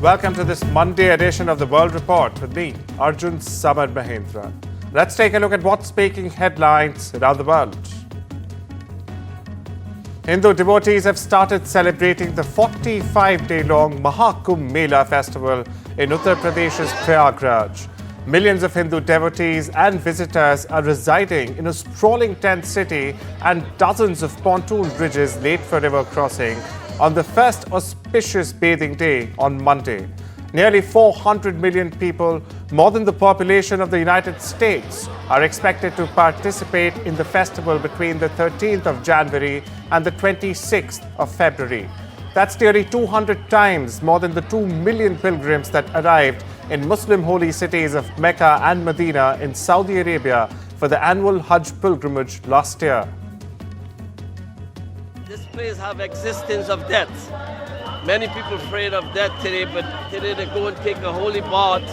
Welcome to this Monday edition of the World Report with me, Arjun Mahendran. Let's take a look at what's making headlines around the world. Hindu devotees have started celebrating the 45-day-long Maha Kumbh Mela festival in Uttar Pradesh's Prayagraj. Millions of Hindu devotees and visitors are residing in a sprawling tent city and dozens of pontoon bridges laid for river crossing on the first auspicious bathing day on Monday. Nearly 400 million people, more than the population of the United States, are expected to participate in the festival between the 13th of January and the 26th of February. That's nearly 200 times more than the 2 million pilgrims that arrived in Muslim holy cities of Mecca and Medina in Saudi Arabia for the annual Hajj pilgrimage last year. This place have existence of death. Many people afraid of death today, but today they go and take a holy bath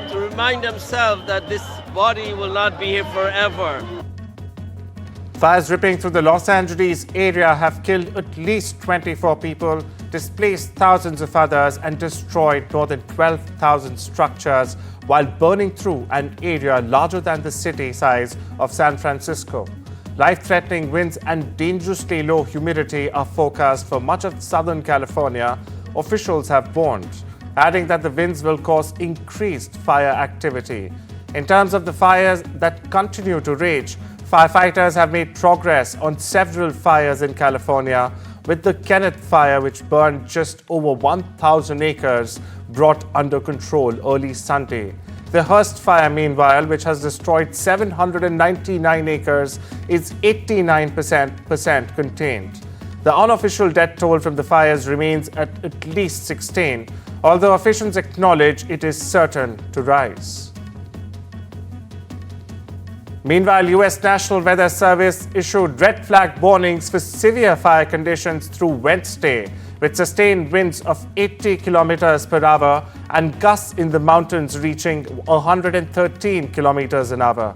to remind themselves that this body will not be here forever. Fires ripping through the Los Angeles area have killed at least 24 people, displaced thousands of others, and destroyed more than 12,000 structures while burning through an area larger than the city size of San Francisco. Life-threatening winds and dangerously low humidity are forecast for much of Southern California, officials have warned, adding that the winds will cause increased fire activity. In terms of the fires that continue to rage, firefighters have made progress on several fires in California, with the Kenneth fire, which burned just over 1,000 acres, brought under control early Sunday. The Hearst fire, meanwhile, which has destroyed 799 acres, is 89% contained. The unofficial death toll from the fires remains at least 16, although officials acknowledge it is certain to rise. Meanwhile, U.S. National Weather Service issued red flag warnings for severe fire conditions through Wednesday, with sustained winds of 80 kilometers per hour and gusts in the mountains reaching 113 kilometers an hour.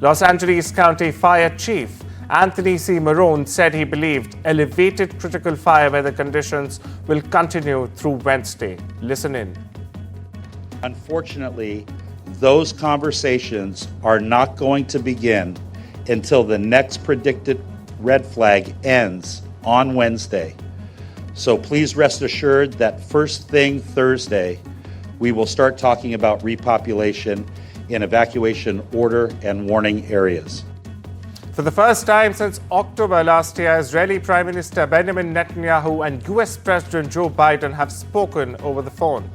Los Angeles County Fire Chief Anthony C. Marone said he believed elevated critical fire weather conditions will continue through Wednesday. Listen in. Unfortunately, those conversations are not going to begin until the next predicted red flag ends on Wednesday. So please rest assured that first thing Thursday, we will start talking about repopulation in evacuation order and warning areas. For the first time since October last year, Israeli Prime Minister Benjamin Netanyahu and US President Joe Biden have spoken over the phone.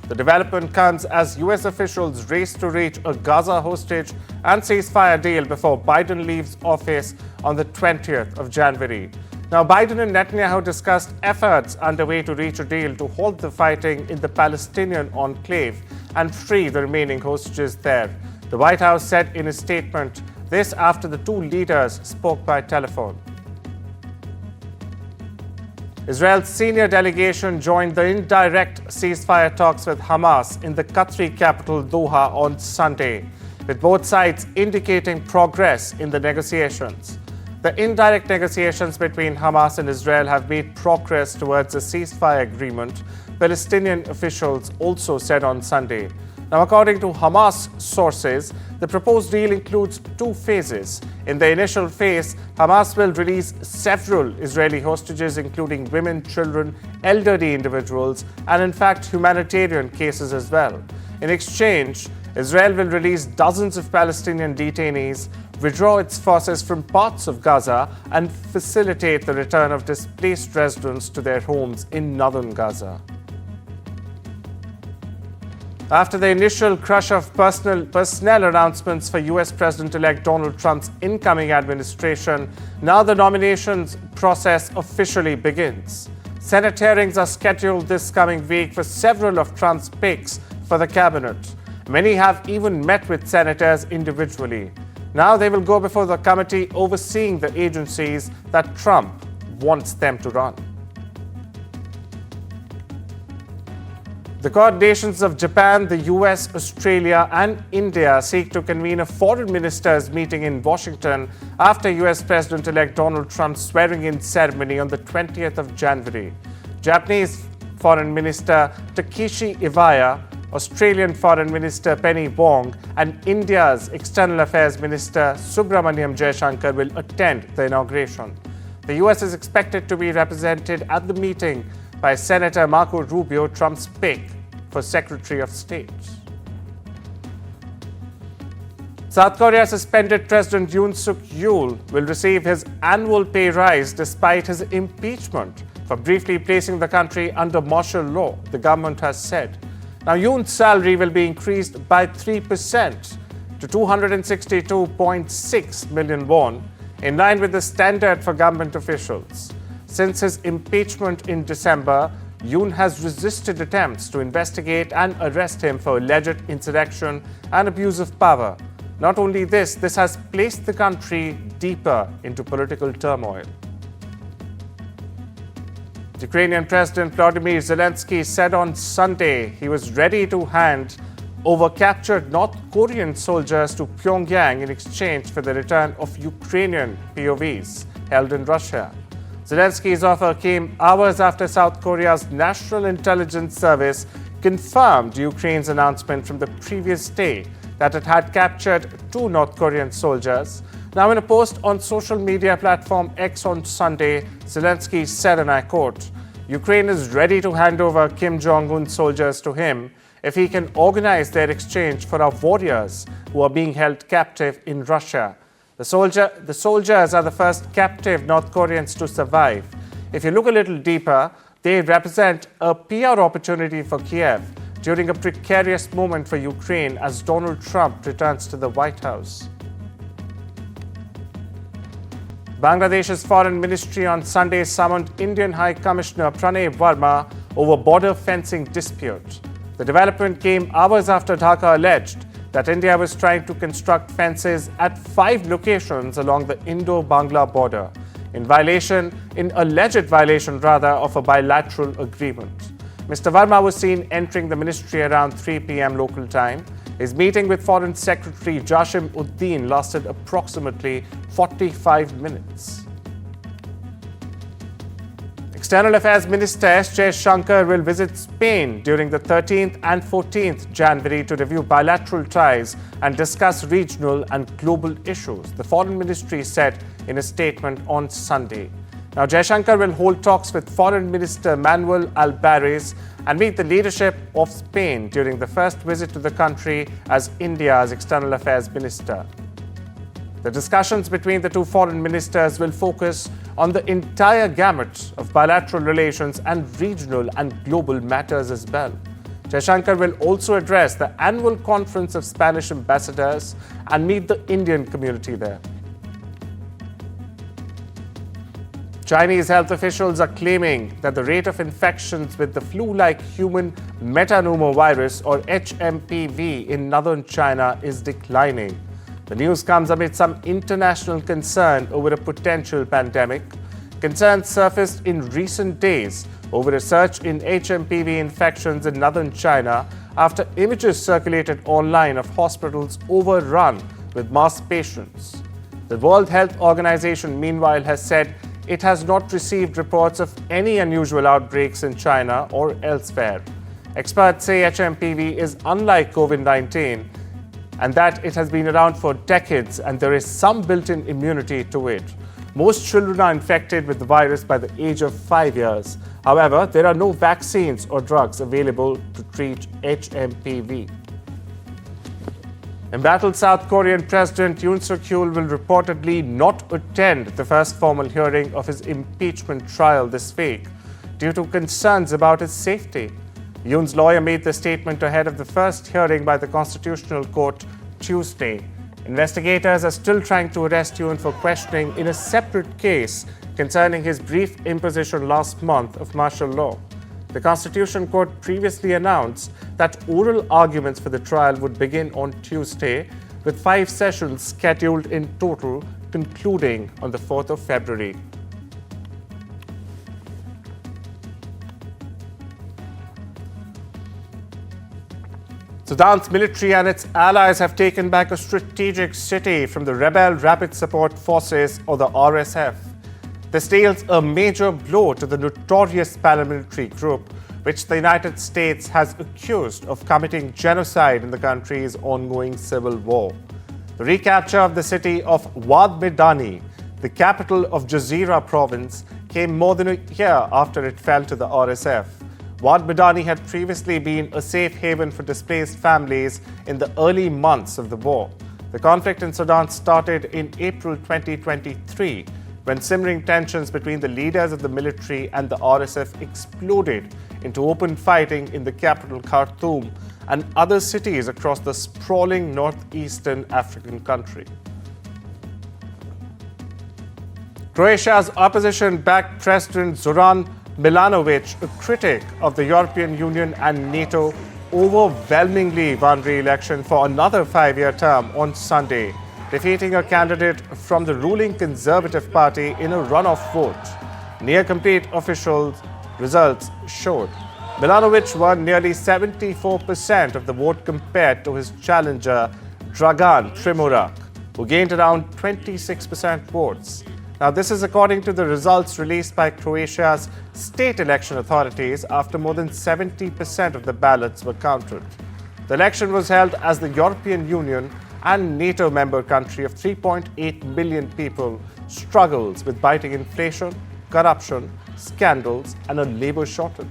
The development comes as US officials race to reach a Gaza hostage and ceasefire deal before Biden leaves office on the 20th of January. Now, Biden and Netanyahu discussed efforts underway to reach a deal to halt the fighting in the Palestinian enclave and free the remaining hostages there. The White House said in a statement this after the two leaders spoke by telephone. Israel's senior delegation joined the indirect ceasefire talks with Hamas in the Qatari capital Doha on Sunday, with both sides indicating progress in the negotiations. The indirect negotiations between Hamas and Israel have made progress towards a ceasefire agreement, Palestinian officials also said on Sunday. Now, according to Hamas sources, the proposed deal includes two phases. In the initial phase, Hamas will release several Israeli hostages, including women, children, elderly individuals, and in fact, humanitarian cases as well. In exchange, Israel will release dozens of Palestinian detainees, withdraw its forces from parts of Gaza, and facilitate the return of displaced residents to their homes in northern Gaza. After the initial crush of personnel announcements for US President-elect Donald Trump's incoming administration, now the nominations process officially begins. Senate hearings are scheduled this coming week for several of Trump's picks for the cabinet. Many have even met with senators individually. Now they will go before the committee overseeing the agencies that Trump wants them to run. The coordinations of Japan, the US, Australia, and India seek to convene a foreign ministers' meeting in Washington after US President-elect Donald Trump's swearing-in ceremony on the 20th of January. Japanese Foreign Minister Takeshi Iwaya, Australian Foreign Minister Penny Wong, and India's External Affairs Minister Subramaniam Jaishankar will attend the inauguration. The US is expected to be represented at the meeting by Senator Marco Rubio, Trump's pick for Secretary of State. South Korea suspended President Yoon Suk Yeol will receive his annual pay rise despite his impeachment for briefly placing the country under martial law, the government has said. Now, Yoon's salary will be increased by 3% to 262.6 million won, in line with the standard for government officials. Since his impeachment in December, Yoon has resisted attempts to investigate and arrest him for alleged insurrection and abuse of power. Not only this has placed the country deeper into political turmoil. Ukrainian President Volodymyr Zelensky said on Sunday he was ready to hand over captured North Korean soldiers to Pyongyang in exchange for the return of Ukrainian POVs held in Russia. Zelensky's offer came hours after South Korea's National Intelligence Service confirmed Ukraine's announcement from the previous day that it had captured 2 North Korean soldiers. Now, in a post on social media platform X on Sunday, Zelensky said, and I quote, "Ukraine is ready to hand over Kim Jong-un soldiers to him if he can organize their exchange for our warriors who are being held captive in Russia. The soldiers are the first captive North Koreans to survive. If you look a little deeper, they represent a PR opportunity for Kiev during a precarious moment for Ukraine as Donald Trump returns to the White House." Bangladesh's foreign ministry on Sunday summoned Indian High Commissioner Pranay Verma over border fencing dispute. The development came hours after Dhaka alleged that India was trying to construct fences at 5 locations along the Indo-Bangla border, in alleged violation of a bilateral agreement. Mr. Verma was seen entering the ministry around 3 p.m. local time. His meeting with Foreign Secretary Jashim Uddin lasted approximately 45 minutes. External Affairs Minister S. Jaishankar will visit Spain during the 13th and 14th January to review bilateral ties and discuss regional and global issues, the Foreign Ministry said in a statement on Sunday. Now, Jaishankar will hold talks with Foreign Minister Manuel Albares and meet the leadership of Spain during the first visit to the country as India's External Affairs Minister. The discussions between the 2 foreign ministers will focus on the entire gamut of bilateral relations and regional and global matters as well. Jaishankar will also address the annual conference of Spanish ambassadors and meet the Indian community there. Chinese health officials are claiming that the rate of infections with the flu-like human metapneumovirus or HMPV in northern China is declining. The news comes amid some international concern over a potential pandemic. Concerns surfaced in recent days over a surge in HMPV infections in northern China after images circulated online of hospitals overrun with mass patients. The World Health Organization, meanwhile, has said it has not received reports of any unusual outbreaks in China or elsewhere. Experts say HMPV is unlike COVID-19 and that it has been around for decades and there is some built-in immunity to it. Most children are infected with the virus by the age of 5 years. However, there are no vaccines or drugs available to treat HMPV. Embattled South Korean President Yoon Suk Yeol will reportedly not attend the first formal hearing of his impeachment trial this week due to concerns about his safety. Yoon's lawyer made the statement ahead of the first hearing by the Constitutional Court Tuesday. Investigators are still trying to arrest Yoon for questioning in a separate case concerning his brief imposition last month of martial law. The Constitution Court previously announced that oral arguments for the trial would begin on Tuesday, with 5 sessions scheduled in total, concluding on the 4th of February. Sudan's military and its allies have taken back a strategic city from the Rebel Rapid Support Forces, or the RSF. This deals a major blow to the notorious paramilitary group, which the United States has accused of committing genocide in the country's ongoing civil war. The recapture of the city of Wad Medani, the capital of Jazeera province, came more than a year after it fell to the RSF. Wad Medani had previously been a safe haven for displaced families in the early months of the war. The conflict in Sudan started in April 2023, when simmering tensions between the leaders of the military and the RSF exploded into open fighting in the capital Khartoum and other cities across the sprawling northeastern African country. Croatia's opposition-backed President Zoran Milanovic, a critic of the European Union and NATO, overwhelmingly won re-election for another 5-year term on Sunday, defeating a candidate from the ruling Conservative Party in a runoff vote. Near-complete official results showed Milanovic won nearly 74% of the vote compared to his challenger Dragan Primorac, who gained around 26% votes. Now, this is according to the results released by Croatia's state election authorities after more than 70% of the ballots were counted. The election was held as the European Union and NATO member country of 3.8 million people struggles with biting inflation, corruption, scandals, and a labor shortage.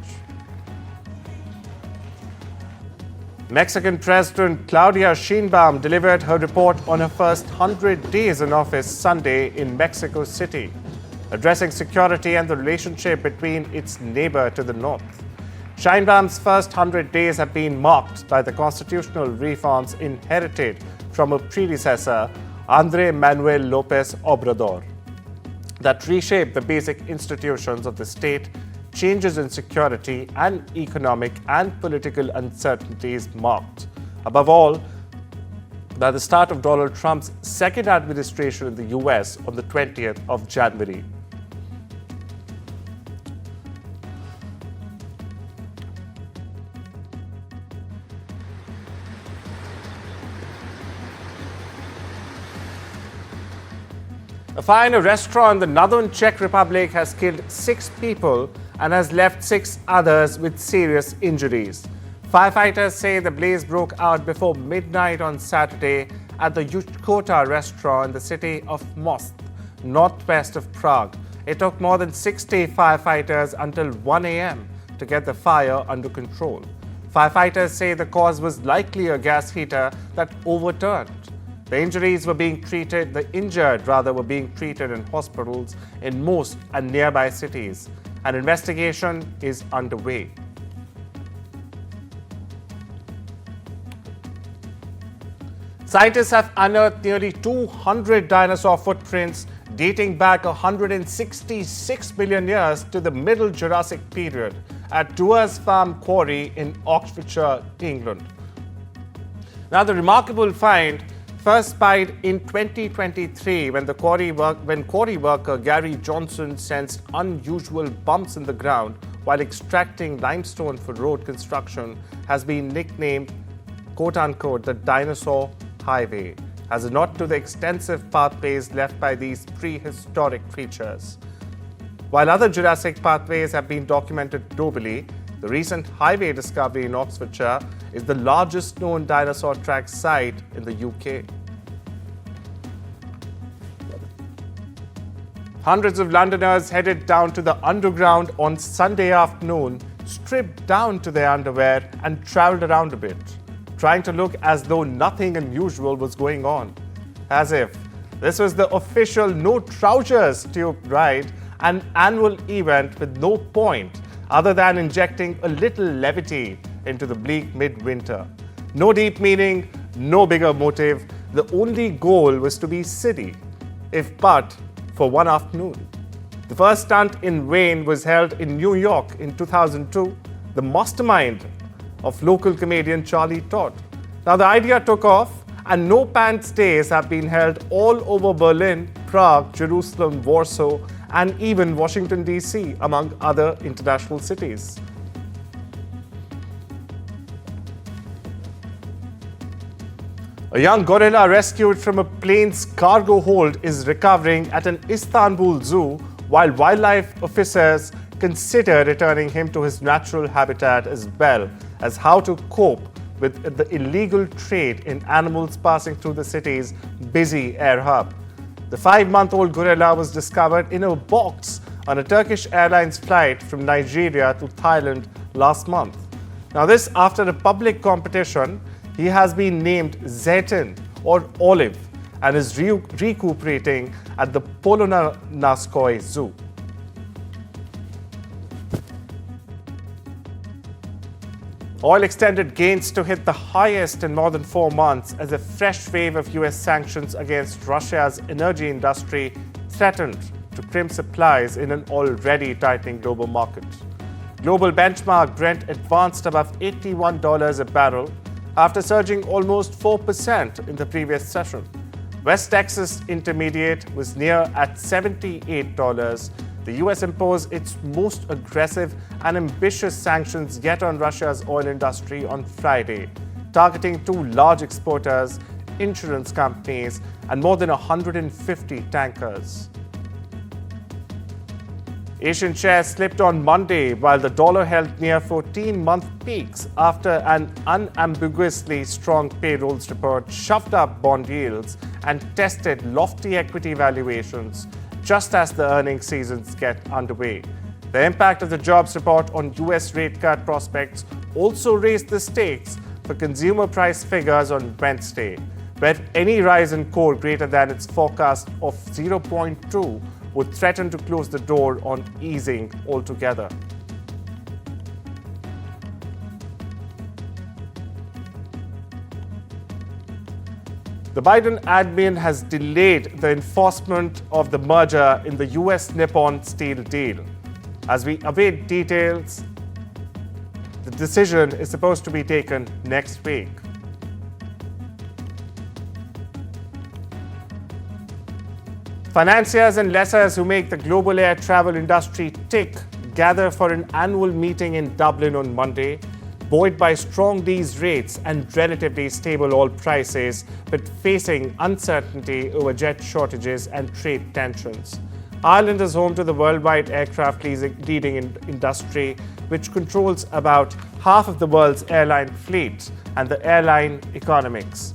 Mexican President Claudia Sheinbaum delivered her report on her first 100 days in office Sunday in Mexico City, addressing security and the relationship between its neighbor to the north. Sheinbaum's first 100 days have been marked by the constitutional reforms inherited from her predecessor, Andrés Manuel López Obrador, that reshaped the basic institutions of the state. Changes in security and economic and political uncertainties marked, above all, by the start of Donald Trump's second administration in the US on the 20th of January. A fire in a restaurant in the northern Czech Republic has killed 6 people and has left 6 others with serious injuries. Firefighters say the blaze broke out before midnight on Saturday at the Yutkota restaurant in the city of Most, northwest of Prague. It took more than 60 firefighters until 1 a.m. to get the fire under control. Firefighters say the cause was likely a gas heater that overturned. The injured were being treated in hospitals in most and nearby cities. An investigation is underway. Scientists have unearthed nearly 200 dinosaur footprints dating back 166 million years to the Middle Jurassic period at Duers Farm Quarry in Oxfordshire, England. Now, the remarkable find first spied in 2023 when quarry worker Gary Johnson sensed unusual bumps in the ground while extracting limestone for road construction, has been nicknamed, quote-unquote, the Dinosaur Highway, as a nod to the extensive pathways left by these prehistoric creatures. While other Jurassic pathways have been documented globally, the recent highway discovery in Oxfordshire is the largest known dinosaur track site in the UK. Hundreds of Londoners headed down to the underground on Sunday afternoon, stripped down to their underwear and travelled around a bit, trying to look as though nothing unusual was going on. As if this was the official no trousers tube ride, an annual event with no point other than injecting a little levity into the bleak midwinter. No deep meaning, no bigger motive. The only goal was to be silly, if but for one afternoon. The first stunt in vain was held in New York in 2002, the mastermind of local comedian Charlie Todd. Now, the idea took off, and no pants days have been held all over Berlin, Prague, Jerusalem, Warsaw, and even Washington, D.C., among other international cities. A young gorilla rescued from a plane's cargo hold is recovering at an Istanbul zoo while wildlife officers consider returning him to his natural habitat as well as how to cope with the illegal trade in animals passing through the city's busy air hub. The 5-month-old gorilla was discovered in a box on a Turkish Airlines flight from Nigeria to Thailand last month. Now this after a public competition, he has been named Zeytin or Olive and is recuperating at the Polonnaskoye Zoo. Oil extended gains to hit the highest in more than 4 months as a fresh wave of US sanctions against Russia's energy industry threatened to crimp supplies in an already tightening global market. Global benchmark Brent advanced above $81 a barrel after surging almost 4% in the previous session. West Texas Intermediate was near at $78. The US imposed its most aggressive and ambitious sanctions yet on Russia's oil industry on Friday, targeting 2 large exporters, insurance companies, and more than 150 tankers. Asian shares slipped on Monday while the dollar held near 14-month peaks after an unambiguously strong payrolls report shoved up bond yields and tested lofty equity valuations just as the earnings seasons get underway. The impact of the jobs report on US rate cut prospects also raised the stakes for consumer price figures on Wednesday, where any rise in core greater than its forecast of 0.2 would threaten to close the door on easing altogether. The Biden admin has delayed the enforcement of the merger in the US-Nippon steel deal. As we await details, the decision is supposed to be taken next week. Financiers and lessors who make the global air travel industry tick gather for an annual meeting in Dublin on Monday, buoyed by strong lease rates and relatively stable oil prices, but facing uncertainty over jet shortages and trade tensions. Ireland is home to the worldwide aircraft leading industry, which controls about half of the world's airline fleet and the airline economics.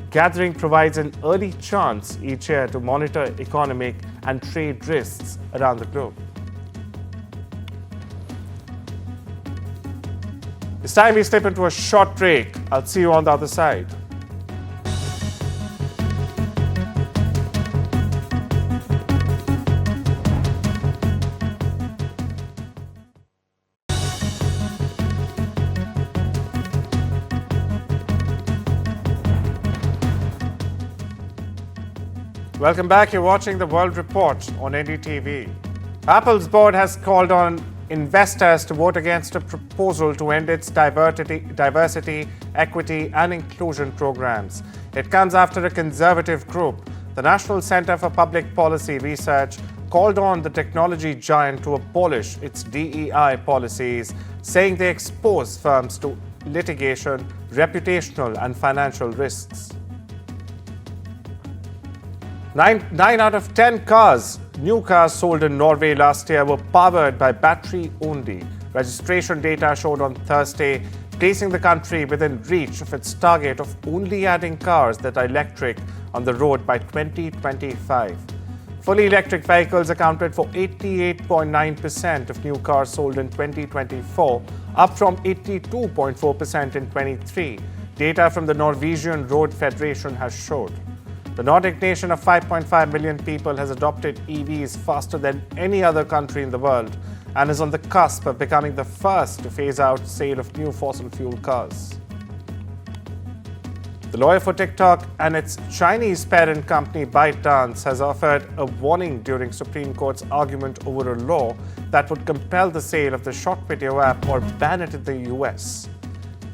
Gathering provides an early chance each year to monitor economic and trade risks around the globe. It's time we slip into a short break. I'll see you on the other side. Welcome back. You're watching the World Report on NDTV. Apple's board has called on investors to vote against a proposal to end its diversity, equity, and inclusion programs. It comes after a conservative group, the National Center for Public Policy Research, called on the technology giant to abolish its DEI policies, saying they expose firms to litigation, reputational, and financial risks. 9 out of 10 new cars sold in Norway last year were powered by battery only. Registration data showed on Thursday, placing the country within reach of its target of only adding cars that are electric on the road by 2025. Fully electric vehicles accounted for 88.9% of new cars sold in 2024, up from 82.4% in 23. Data from the Norwegian Road Federation has showed. The Nordic nation of 5.5 million people has adopted EVs faster than any other country in the world and is on the cusp of becoming the first to phase out sale of new fossil fuel cars. The lawyer for TikTok and its Chinese parent company ByteDance has offered a warning during Supreme Court's argument over a law that would compel the sale of the short video app or ban it in the US.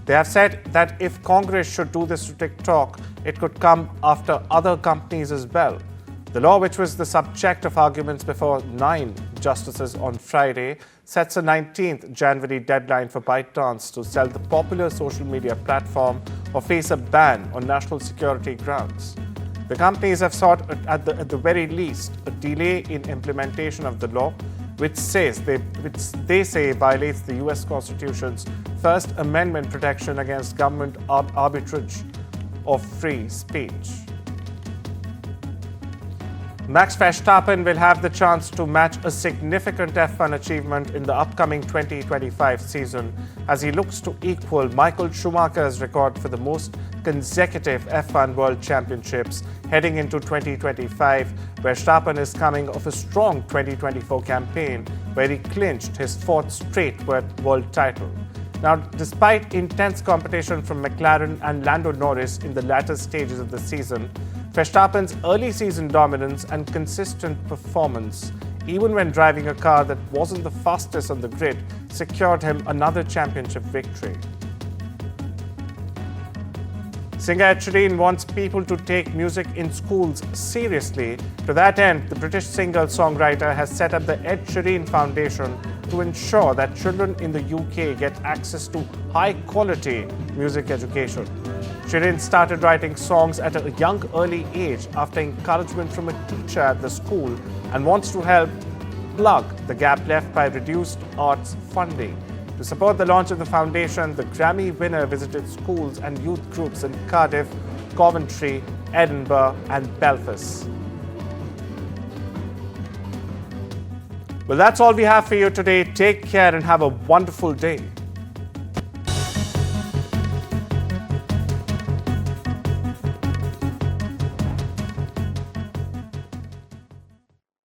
They have said that if Congress should do this to TikTok, it could come after other companies as well. The law, which was the subject of arguments before 9 justices on Friday, sets a 19th January deadline for ByteDance to sell the popular social media platform or face a ban on national security grounds. The companies have sought, at the very least, a delay in implementation of the law, which they say violates the US Constitution's First Amendment protection against government arbitrage of free speech. Max Verstappen will have the chance to match a significant F1 achievement in the upcoming 2025 season as he looks to equal Michael Schumacher's record for the most consecutive F1 World Championships heading into 2025. Verstappen is coming off a strong 2024 campaign where he clinched his fourth straight world title. Now, despite intense competition from McLaren and Lando Norris in the latter stages of the season, Verstappen's early season dominance and consistent performance, even when driving a car that wasn't the fastest on the grid, secured him another championship victory. Singer Ed Sheeran wants people to take music in schools seriously. To that end, the British singer-songwriter has set up the Ed Sheeran Foundation to ensure that children in the UK get access to high-quality music education. Sheeran started writing songs at a young early age after encouragement from a teacher at the school and wants to help plug the gap left by reduced arts funding. To support the launch of the foundation, the Grammy winner visited schools and youth groups in Cardiff, Coventry, Edinburgh and Belfast. Well, that's all we have for you today. Take care and have a wonderful day.